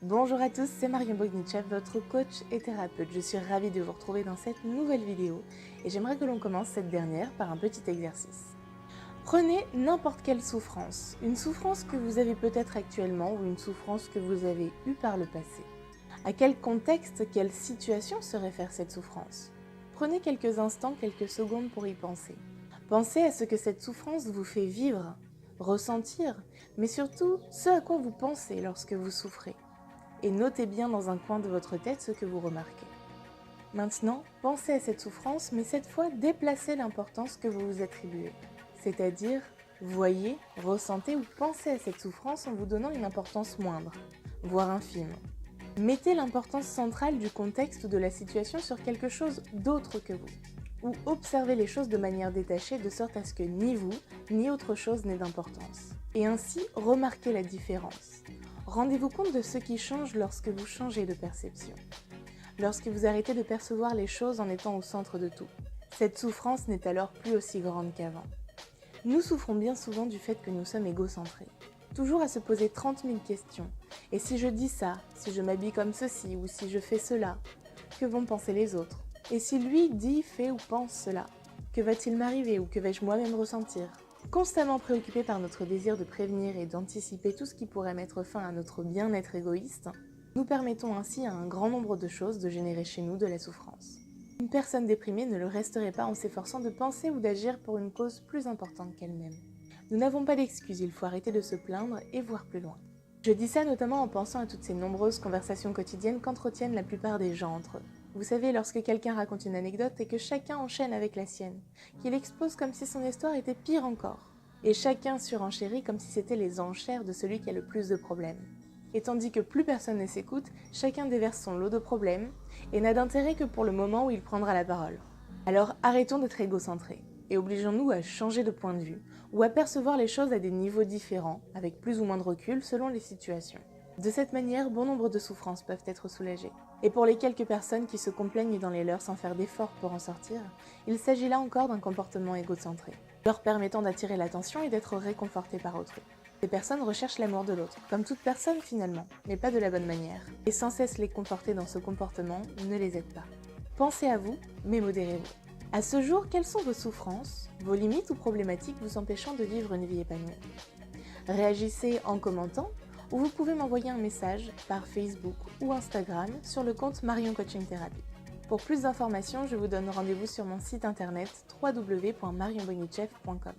Bonjour à tous, c'est Marion Bognichev, votre coach et thérapeute. Je suis ravie de vous retrouver dans cette nouvelle vidéo et j'aimerais que l'on commence cette dernière par un petit exercice. Prenez n'importe quelle souffrance, une souffrance que vous avez peut-être actuellement ou une souffrance que vous avez eue par le passé. À quel contexte, quelle situation se réfère cette souffrance? Prenez quelques instants, quelques secondes pour y penser. Pensez à ce que cette souffrance vous fait vivre, ressentir, mais surtout ce à quoi vous pensez lorsque vous souffrez. Et notez bien dans un coin de votre tête ce que vous remarquez. Maintenant, pensez à cette souffrance, mais cette fois déplacez l'importance que vous vous attribuez. C'est-à-dire, voyez, ressentez ou pensez à cette souffrance en vous donnant une importance moindre, voire infime. Mettez l'importance centrale du contexte ou de la situation sur quelque chose d'autre que vous. Ou observez les choses de manière détachée de sorte à ce que ni vous, ni autre chose n'ait d'importance. Et ainsi, remarquez la différence. Rendez-vous compte de ce qui change lorsque vous changez de perception. Lorsque vous arrêtez de percevoir les choses en étant au centre de tout. Cette souffrance n'est alors plus aussi grande qu'avant. Nous souffrons bien souvent du fait que nous sommes égocentrés. Toujours à se poser 30 000 questions. Et si je dis ça, si je m'habille comme ceci ou si je fais cela, que vont penser les autres? Et si lui dit, fait ou pense cela, que va-t-il m'arriver ou que vais-je moi-même ressentir? Constamment préoccupés par notre désir de prévenir et d'anticiper tout ce qui pourrait mettre fin à notre bien-être égoïste, nous permettons ainsi à un grand nombre de choses de générer chez nous de la souffrance. Une personne déprimée ne le resterait pas en s'efforçant de penser ou d'agir pour une cause plus importante qu'elle-même. Nous n'avons pas d'excuses, il faut arrêter de se plaindre et voir plus loin. Je dis ça notamment en pensant à toutes ces nombreuses conversations quotidiennes qu'entretiennent la plupart des gens entre eux. Vous savez, lorsque quelqu'un raconte une anecdote et que chacun enchaîne avec la sienne, qu'il expose comme si son histoire était pire encore, et chacun surenchérit comme si c'était les enchères de celui qui a le plus de problèmes. Et tandis que plus personne ne s'écoute, chacun déverse son lot de problèmes et n'a d'intérêt que pour le moment où il prendra la parole. Alors arrêtons d'être égocentrés et obligeons-nous à changer de point de vue ou à percevoir les choses à des niveaux différents, avec plus ou moins de recul selon les situations. De cette manière, bon nombre de souffrances peuvent être soulagées. Et pour les quelques personnes qui se complaignent dans les leurs sans faire d'efforts pour en sortir, il s'agit là encore d'un comportement égocentré, leur permettant d'attirer l'attention et d'être réconfortés par autrui. Ces personnes recherchent l'amour de l'autre, comme toute personne finalement, mais pas de la bonne manière. Et sans cesse les conforter dans ce comportement ne les aide pas. Pensez à vous, mais modérez-vous. À ce jour, quelles sont vos souffrances, vos limites ou problématiques vous empêchant de vivre une vie épanouie? Réagissez en commentant, ou vous pouvez m'envoyer un message par Facebook ou Instagram sur le compte Marion Coaching Therapy. Pour plus d'informations, je vous donne rendez-vous sur mon site internet www.marionbognichev.com.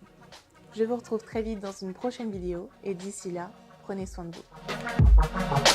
Je vous retrouve très vite dans une prochaine vidéo et d'ici là, prenez soin de vous.